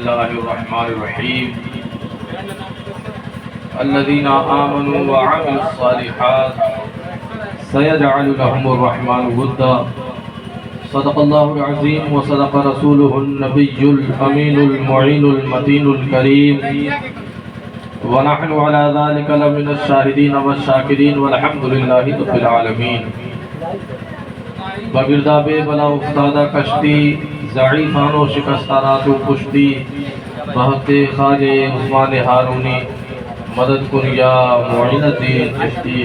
الله الرحمن الرحيم الذين آمنوا وعملوا الصالحات سيجعل لهم الرحمن ودا صدق الله العظيم وصدق رسوله النبي الأمين المعين المتين الكريم ونحن على ذلك لمن الشاهدين والشاكرين والحمد لله رب العالمين بگرداب بلا افتادہ کشتی ضعیفان و شکستانات و پشتی بہت خواجہ عثمان ہارونی مدد کن یا معین الدین چشتی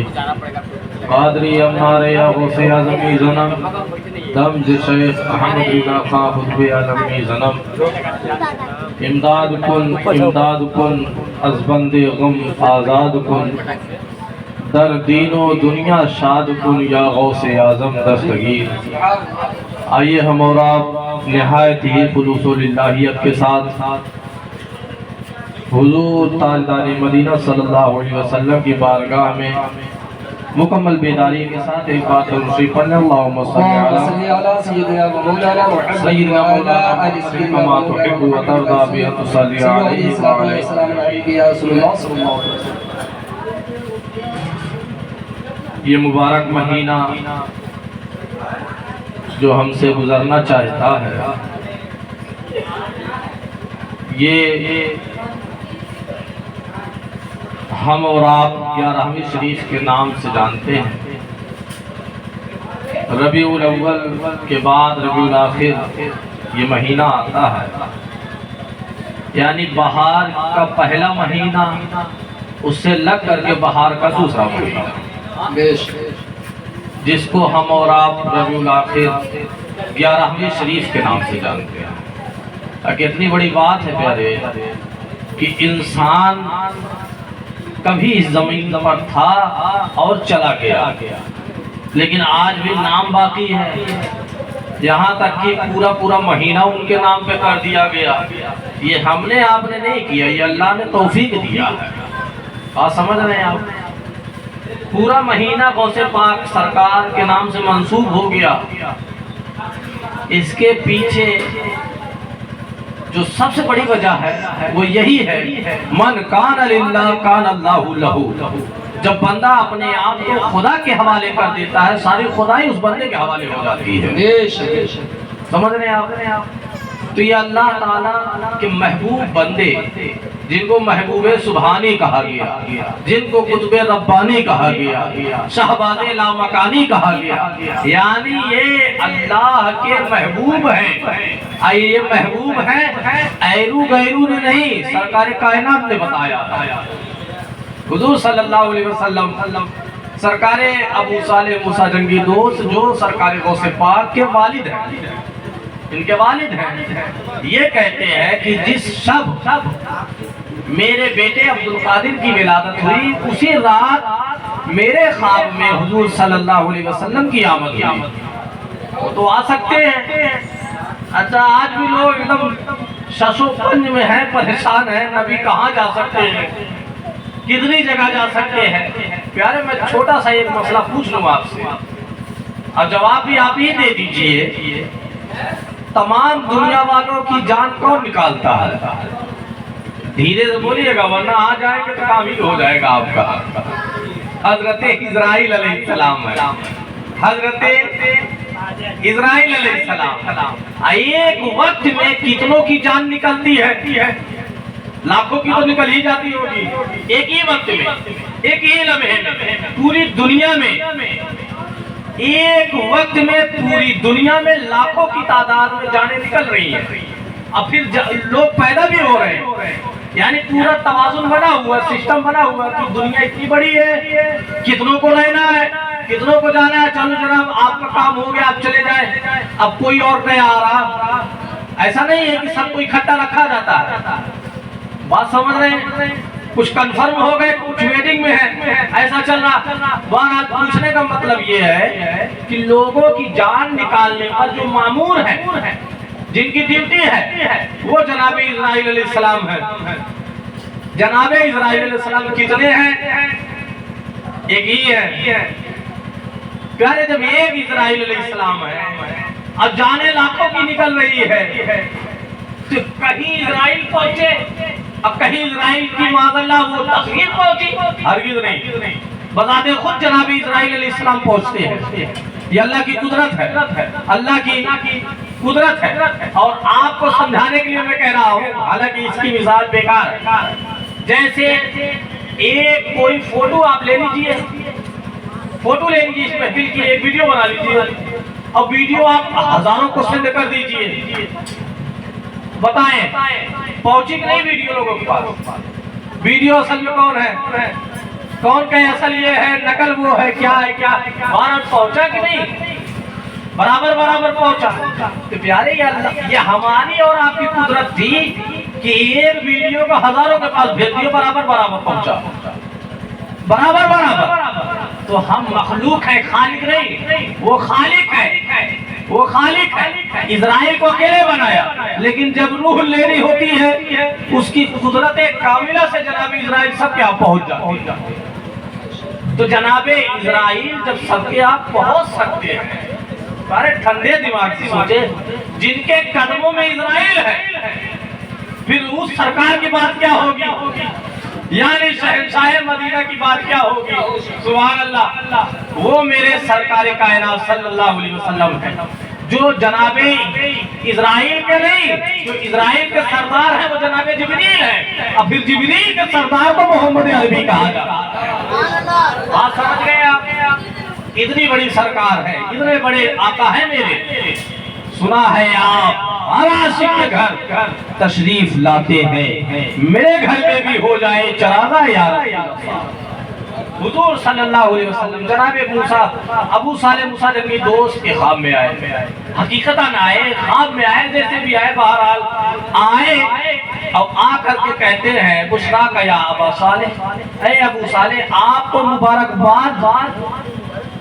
قادری امنار یا غوث اعظمی زنم دمج شیخ احمد رضا خان خطب عالمی زنم امداد کن از بند غم آزاد کن در دین و دنیا شاد کن یا غوث اعظم دستگیر. آئیے ہم اور آپ نہایت ہی خلوص و للہیت کے ساتھ حضور تاجدار مدینہ صلی اللہ علیہ وسلم کی بارگاہ میں مکمل بیداری کے ساتھ ایک بات رشی پڑھنے اللہم صلی علی سیدنا مولانا محمد کما تحب و ترضى بأن تصلي عليه وعلى يا رسول الله صلی اللہ علیہ وسلم. یہ مبارک مہینہ جو ہم سے گزرنا چاہتا ہے یہ ہم اور آپ 11ویں شریف کے نام سے جانتے ہیں. ربیع الاول کے بعد ربیع الاخر یہ مہینہ آتا ہے، یعنی بہار کا پہلا مہینہ اس سے لگ کر کے بہار کا دوسرا مہینہ، جس کو ہم اور آپ ربیع الاخر 11ویں شریف کے نام سے جانتے ہیں. اتنی بڑی بات ہے پیارے کہ انسان کبھی اس زمین پر تھا اور چلا گیا، لیکن آج بھی نام باقی ہے، یہاں تک کہ پورا مہینہ ان کے نام پہ کر دیا گیا. یہ ہم نے آپ نے نہیں کیا، یہ اللہ نے توفیق دیا ہے. بات سمجھ رہے ہیں آپ؟ پورا مہینہ غوث پاک سرکار کے نام سے منسوب ہو گیا. اس کے پیچھے جو سب سے بڑی وجہ ہے وہ یہی ہے، من کان للہ کان اللہ لہو. جب بندہ اپنے آپ کو خدا کے حوالے کر دیتا ہے، ساری خدائی اس بندے کے حوالے ہو جاتی ہے. سمجھ رہے ہیں آپ؟ تو یہ اللہ تعالیٰ کے محبوب بندے جن کو محبوب سبحانی کہا گیا، جن کو قطب ربانی کہا گیا، شہباز لامکانی کہا گیا، یعنی یہ اللہ کے محبوب ہیں. یہ محبوب ہیں ایرو غیرو نے نہیں، سرکار کائنات نے بتایا. حضور صلی اللہ علیہ وسلم سرکار ابو صالح موسیٰ جنگی دوست جو سرکار غوث پاک کے والد ہیں، ان کے والد ہیں، یہ کہتے ہیں کہ جس شب میرے بیٹے عبدالقادر کی ولادت ہوئی اسی رات میرے خواب میں حضور صلی اللہ علیہ وسلم کی آمد ہوئی. وہ تو آ سکتے ہیں. اچھا آج بھی لوگ ایک دم شش و پنج میں ہیں، پریشان ہیں، نبی کہاں جا سکتے ہیں، کتنی جگہ جا سکتے ہیں. پیارے میں چھوٹا سا ایک مسئلہ پوچھ لوں آپ سے اور جواب بھی آپ ہی دے دیجئے. تمام دنیا والوں کی جان کون نکالتا ہے؟ دھیرے سے بولیے گا ورنہ آ جائیں گے تو کام ہی ہو جائے گا آپ کا. حضرت اسرائیل علیہ السلام ہے. حضرت اسرائیل علیہ السلام ایک وقت میں کتنوں کی جان نکلتی ہے؟ لاکھوں کی تو نکل ہی جاتی ہوگی ایک ہی وقت میں، ایک ہی لمحے میں. پوری دنیا میں ایک وقت میں پوری دنیا میں لاکھوں کی تعداد میں جانیں نکل رہی ہیں. اب پھر لوگ پیدا بھی ہو رہے ہیں، یعنی پورا توازن بنا ہوا ہے، سسٹم بنا ہوا ہے کہ دنیا اتنی بڑی ہے، کتنوں کو رہنا ہے، کتنوں کو جانا ہے. چلو جناب آپ کا کام ہو گیا، آپ چلے جائیں، اب کوئی اور نہیں آ رہا. ایسا نہیں ہے کہ سب کو اکٹھا رکھا جاتا ہے. بات سمجھ رہے ہیں؟ کچھ کنفرم ہو گئے، کچھ ویٹنگ میں ہے، ایسا چل رہا. بہرحال پوچھنے کا مطلب یہ ہے کہ لوگوں کی جان نکالنے پر جو مامور ہیں، جن کی ڈیوٹی ہے وہ جناب اسرائیل علیہ السلام ہے. جناب اسرائیل علیہ السلام کتنے ہیں؟ ایک ہی ہے. پیارے جب ایک اسرائیل علیہ السلام ہے اب جانے لاکھوں کی نکل رہی ہے کہیں اسرائیل پہنچے، اب کہیں اسرائیل کی معاذ اللہ وہ تصویر پہنچی، ہرگز نہیں، بذات خود جناب اسرائیل علیہ السلام پہنچتے ہیں۔ یہ اللہ کی قدرت ہے، اللہ کی قدرت ہے۔ اور آپ کو سمجھانے کے لیے میں کہہ رہا ہوں، حالانکہ اس کی مثال بیکار ہے، جیسے ایک کوئی فوٹو آپ لے لیجئے، فوٹو لے لیجئے اس محفل کی، ایک ویڈیو بنا لیجئے، اور ویڈیو آپ ہزاروں کو سینڈ کر دیجئے، بتائیں پہنچی کہ نہیں ویڈیو لوگوں کے پاس؟ ویڈیو اصل میں کون ہے؟ کون کہ اصل یہ ہے، نقل وہ ہے، کیا ہے کیا؟ بھارت پہنچا کہ نہیں؟ برابر پہنچا۔ تو پیارے یہ ہماری اور آپ کی قدرت تھی کہ ایک ویڈیو کو ہزاروں کے پاس بھیج دیو، برابر پہنچا، برابر۔ تو ہم مخلوق ہیں، خالق نہیں، وہ خالق ہے، وہ خالق ہے۔ اسرائیل کو اکیلے بنایا، لیکن جب روح لینی ہوتی ہے اس کی قدرت کاملہ سے جناب اسرائیل سب کے آپ پہنچ جاتے۔ تو جناب اسرائیل جب سب کے آپ پہنچ سکتے ہیں، سارے ٹھنڈے دماغ سے سوچے، جن کے قدموں میں اسرائیل ہے، پھر اس سرکار کی بات کیا ہوگی؟ یعنی شہنشاہ مدینہ کی بات کیا ہوگی؟ سبحان اللہ، وہ میرے سرکار کائنات صلی اللہ علیہ وسلم ہے، جو جناب اسرائیل کے نہیں، جو اسرائیل کے سردار ہیں وہ جناب جبریل ہے، اور پھر جبریل کے سردار کو محمد عربی کہا جاتا ہے۔ بات سمجھ گئے آپ؟ اتنی بڑی سرکار ہے، اتنے بڑے آقا ہیں میرے۔ سنا ہے آپ ہر عاشق کے گھر تشریف لاتے ہیں، میرے گھر میں بھی ہو جائے چراغا یا حضور صلی اللہ علیہ وسلم جناب ابو صالح موسیٰ جنگی دوست کے خواب میں آئے، حقیقتاً آئے، خواب میں آئے، جیسے بھی آئے، بہرحال آئے، اور آ کر کے کہتے ہیں بشراک یا ابا صالح، اے ابو صالح آپ کو مبارکباد،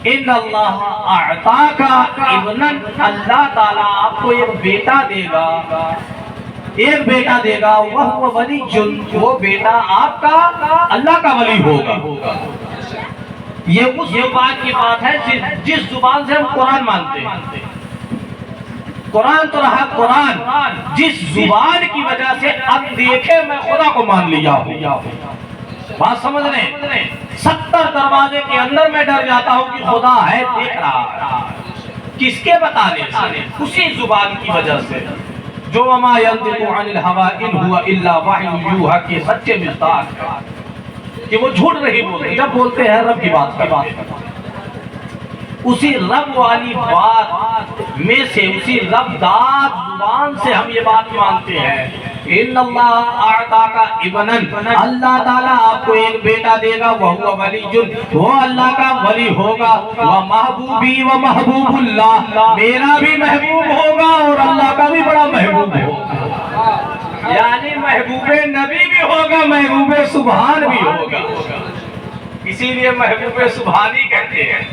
ان اللہ اعطاکا ابنن، اللہ تعالیٰ آپ کو ایک بیٹا دے گا، ایک بیٹا دے گا، وہ ولی جن، وہ بیٹا آپ کا اللہ کا ولی ہوگا۔ یہ اس زبان کی بات ہے جس زبان سے ہم قرآن مانتے ہیں۔ قرآن تو رہا قرآن، جس زبان کی وجہ سے اب دیکھے میں خدا کو مان لیا ہوں۔ بات سمجھ رہے ہیں؟ 70 دروازے کے اندر میں ڈر جاتا ہوں کہ خدا ہے، دیکھ رہا ہے، کس کے بتانے سے؟ اسی زبان کی وجہ سے جو وما ينطق عن الهوى ان هو الا وحی یوحى کے سچے مصداق ہے کہ وہ جھوٹ نہیں بولتے، جب بولتے ہیں رب کی بات کرتے، اسی رب والی بات میں سے، اسی رب داد زبان سے ہم یہ بات مانتے ہیں۔ ان اللہ اعطاکا ابنن، اللہ تعالیٰ آپ کو ایک بیٹا دے گا، وہ ولی جن، وہ اللہ کا ولی ہوگا، وہ محبوبی و محبوب اللہ، میرا بھی محبوب ہوگا اور اللہ کا بھی بڑا محبوب ہوگا، یعنی محبوب نبی بھی ہوگا، محبوب سبحان بھی ہوگا، اسی لیے محبوب سبحانی کہتے ہیں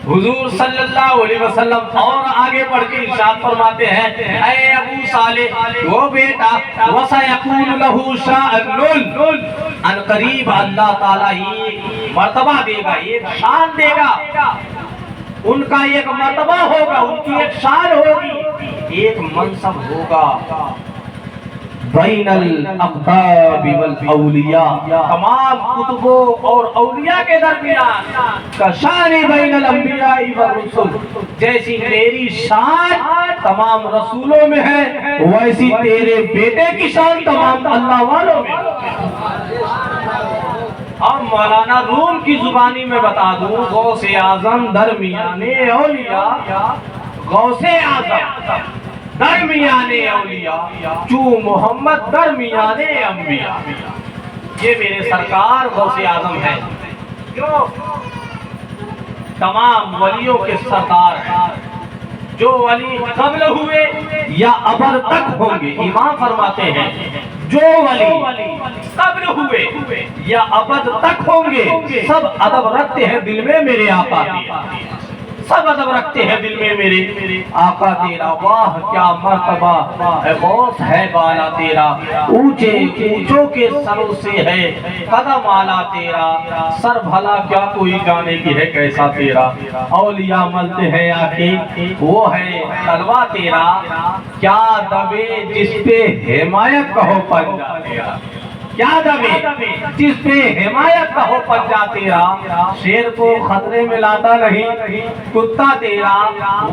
حضور صلی اللہ علیہ وسلم۔ اور آگے بڑھ کے ارشاد فرماتے ہیں اے ابو صالح وہ بیٹا وَسَيَكُونُ لَهُ شَأْنٌ، ان قریب اللہ تعالیٰ ایک مرتبہ دے گا، ایک شان دے گا، ان کا ایک مرتبہ ہوگا، ان کی ایک شان ہوگی، ایک منصب ہوگا، بین الاقطاب والاولیاء، تمام کتبوں اور اولیاء کے درمیان، کشان بین الانبیاء والرسل، جیسی میری شان تمام رسولوں میں ہے ویسی تیرے بیٹے کی شان تمام اللہ والوں میں۔ اور مولانا روم کی زبانی میں بتا دوں، غوث اعظم درمیان اولیاء، غوث اعظم درمیان اولیاء، چو محمد درمیان انبیاء، یہ میرے سرکار غوث اعظم ہے، جو تمام ولیوں کے سردار ہیں، جو ولی قبل ہوئے یا ابد تک ہوں گے۔ امام فرماتے ہیں جو ولی قبل ہوئے یا ابد تک ہوں گے، سب ادب رکھتے ہیں دل میں میرے آقا کی، سب ادب رکھتے ہیں دل میں میرے آقا تیرا، واہ کیا مرتبہ اے غوث ہے بالا تیرا، اونچے اونچوں کے سروں سے ہے قدم آلا تیرا، سر بھلا کیا کوئی جانے کی ہے کیسا تیرا، اولیاء ملتے ہیں آکے وہ ہے تلوا تیرا، کیا دبے جس پہ حمایت کہو پنجا تیرا، کیا دبے جس پہ حمایت کا ہو پنجا تیرا، شیر کو خطرے میں لاتا نہیں کتا تیرا،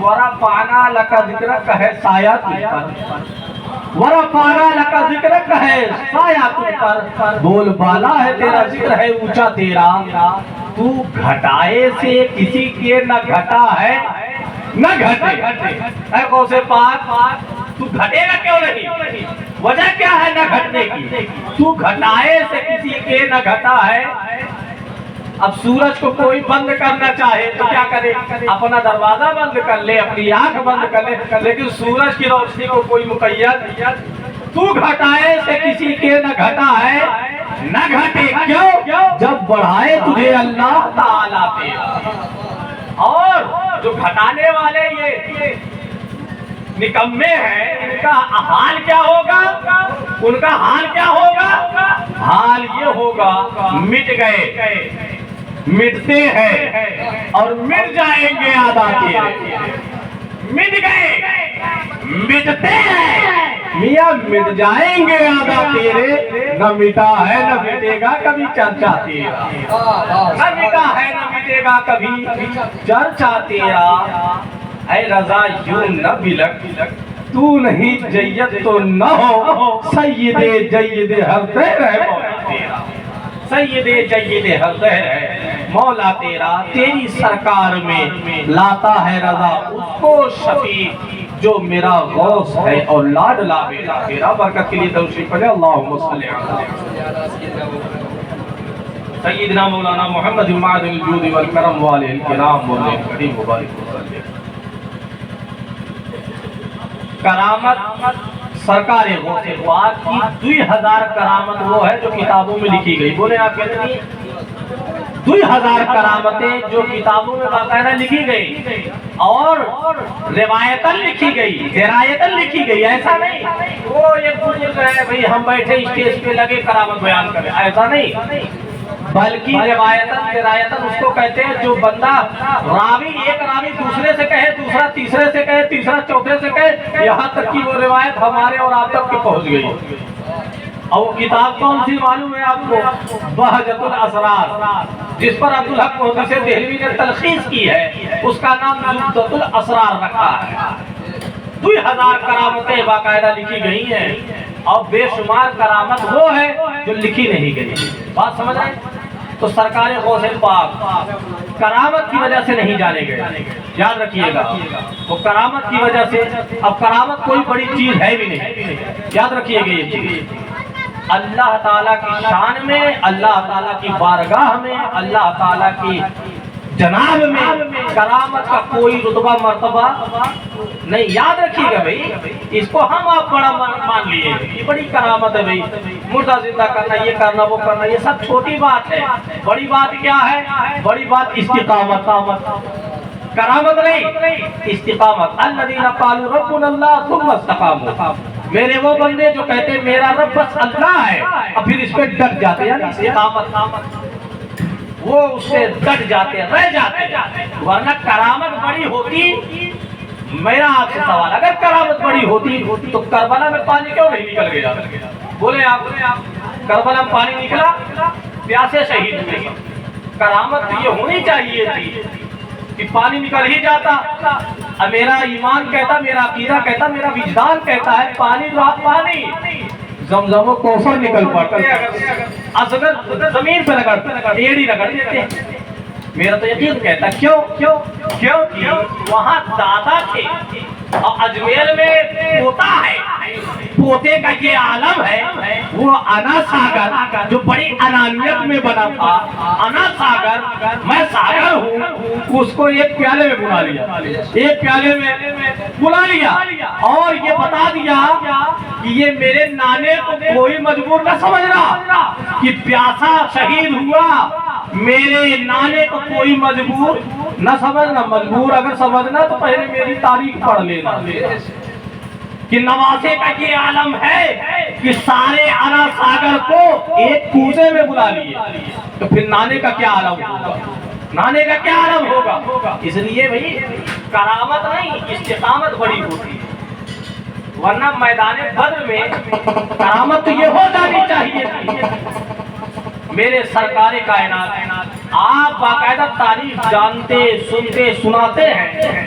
ورا پانا لکا ذکرک ہے سایہ تجھ پر، ورا پانا لکا ذکرک ہے سایہ تجھ پر، بول بالا ہے تیرا ذکر ہے اونچا تیرا، تو گھٹائے سے کسی کے نہ گھٹا ہے نہ گھٹے، اے غوث پاک تو گھٹے گا کیوں نہیں، وجہ کیا ہے نہ گھٹنے کی، تو گھٹائے سے کسی کے نہ گھٹا ہے۔ اب سورج کو کوئی بند کرنا چاہے تو کیا کرے، اپنا دروازہ بند کر لے، اپنی آنکھ بند کر لے، لیکن سورج کی روشنی کو کوئی مقید، تو گھٹائے سے کسی کے نہ گھٹا ہے نہ گھٹے، کیوں جب بڑھائے تجھے اللہ تعالیٰ تیرا، اور جو گھٹانے والے یہ نکمے ہیں ان کا حال کیا ہوگا، ان کا حال کیا ہوگا، حال یہ ہوگا مٹ گئے مٹتے ہیں اور مٹ جائیں گے آدھا تیرے، مٹ گئے مٹتے ہیں میاں مٹ جائیں گے آدھا تیرے، نہ مٹا ہے نہ مٹے گا کبھی چرچا تیرا، نہ مٹا ہے نہ مٹے گا کبھی چرچا تیرا، اے رضا یوں نہ بلک تو نہیں جید تو نہ ہو، سید جید ہر دیر ہے مولا تیرا، سید جید ہر دیر ہے مولا تیرا، تیری سرکار میں لاتا ہے رضا اس کو شفیع جو میرا غوث ہے اور لاڈلا بیٹا تیرا، برکت کے لیے درود شریف پڑھیں، اللہم صلی علی سیدنا مولانا محمد معدن الجود والکرم والے الکرام والے کریم مبارک وسلم۔ کرامت سرکار غوث پاک کی 2000 کرامت وہ ہے جو کتابوں میں لکھی گئی، بولے آپ کہتے ہیں 2000 کرامتیں جو کتابوں میں باقاعدہ لکھی گئی اور روایتاً لکھی گئی، درایتاً لکھی گئی، ایسا نہیں وہ یہ بزرگ ہے بھئی ہم بیٹھے اسٹیج پہ لگے کرامت بیان کریں، ایسا نہیں، بلکہ روایتاً درایتاً اس کو کہتے ہیں جو بندہ راوی ایک راوی دوسرے سے کہے، دوسرا تیسرے سے کہے، تیسرا چوتھے سے کہے، یہاں تک کہ وہ روایت ہمارے اور آپ تک پہنچ گئی۔ اور وہ کتاب کون سی معلوم ہے آپ کو، بہجت الاسرار، جس پر عبدالحق محدث دہلوی نے تلخیص کی ہے، اس کا نام بہجت الاسرار رکھا ہے۔ 2000 کرامتیں باقاعدہ لکھی گئی ہیں اور بے شمار کرامت وہ ہے جو لکھی نہیں گئی، بات سمجھ رہے ہیں؟ تو سرکار غوث پاک کرامت کی وجہ سے نہیں جانے گئے، یاد رکھیے گا، وہ کرامت کی وجہ سے، اب کرامت کوئی بڑی چیز ہے بھی نہیں، یاد رکھیے گا یہ چیز، اللہ تعالیٰ کی شان میں، اللہ تعالیٰ کی بارگاہ میں، اللہ تعالیٰ کی جناب میں کرامت کا کوئی رتبہ مرتبہ نہیں، یاد رکھیے گا بھئی، اس کو ہم آپ بڑا مان لیے، یہ بڑی کرامت ہے بھئی، مردہ زندہ کرنا، یہ کرنا وہ کرنا، یہ سب چھوٹی بات ہے، بڑی بات کیا ہے، بڑی بات استقامت، کرامت نہیں، استقامت، الذین قالوا ربنا اللہ ثم استقاموا، میرے وہ بندے جو کہتے ہیں میرا رب بس اللہ ہے اور پھر اس پہ ڈٹ جاتے ہیں، یعنی استقامت، وہ اس سے ڈٹ جاتے ہیں، رہ جاتے ہیں، ورنہ کرامت بڑی ہوتی، میرا آپ سے سوال، اگر کرامت بڑی ہوتی تو کربلا میں پانی کیوں نہیں نکل گیا، بولے آپ، کربلا میں پانی نکلا، پیاسے شہید ہوئے، کرامت تو یہ ہونی چاہیے تھی کہ پانی نکل ہی جاتا، اب میرا ایمان کہتا، میرا عقیدہ کہتا، میرا وجدان کہتا ہے پانی تو آپ پانی، زمزم و کوثر نکل پڑتے اصغر زمین پہ ایڑی رگڑ دیتے ہیں، میرا تو یقین کہتا، کیوں وہاں دادا تھے اور اجمیر میں پوتا ہے، پوتے کا یہ عالم ہے، وہ انا ساگر جو بڑی انانیت میں بنا تھا، انا ساگر میں ساگر ہوں، اس کو ایک پیالے میں بلا لیا، ایک پیالے میں بلا لیا اور یہ بتا دیا کہ یہ میرے نانے کو کوئی مجبور نہ سمجھنا کہ پیاسا شہید ہوا میرے نانے کو کوئی مجبور نہ سمجھنا، مجبور اگر سمجھنا تو پہلے میری تاریخ پڑھ لینا کہ نواسے کا یہ عالم ہے کہ سارے عرب ساگر کو ایک کوزے میں بلا لیے، تو پھر نانے کا کیا عالم ہوگا، نانے کا کیا عالم ہوگا۔ اس لیے بھئی کرامت نہیں، استقامت بڑی ہوتی ہے، ورنہ میدان بدر میں کرامت تو یہ ہو جانی چاہیے تھی۔ میرے سرکار کائنات آپ باقاعدہ تاریخ جانتے سنتے سناتے ہیں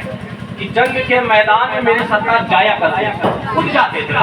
کہ جنگ کے میدان میں میرے سرکار جایا کرتے، خود جاتے تھے،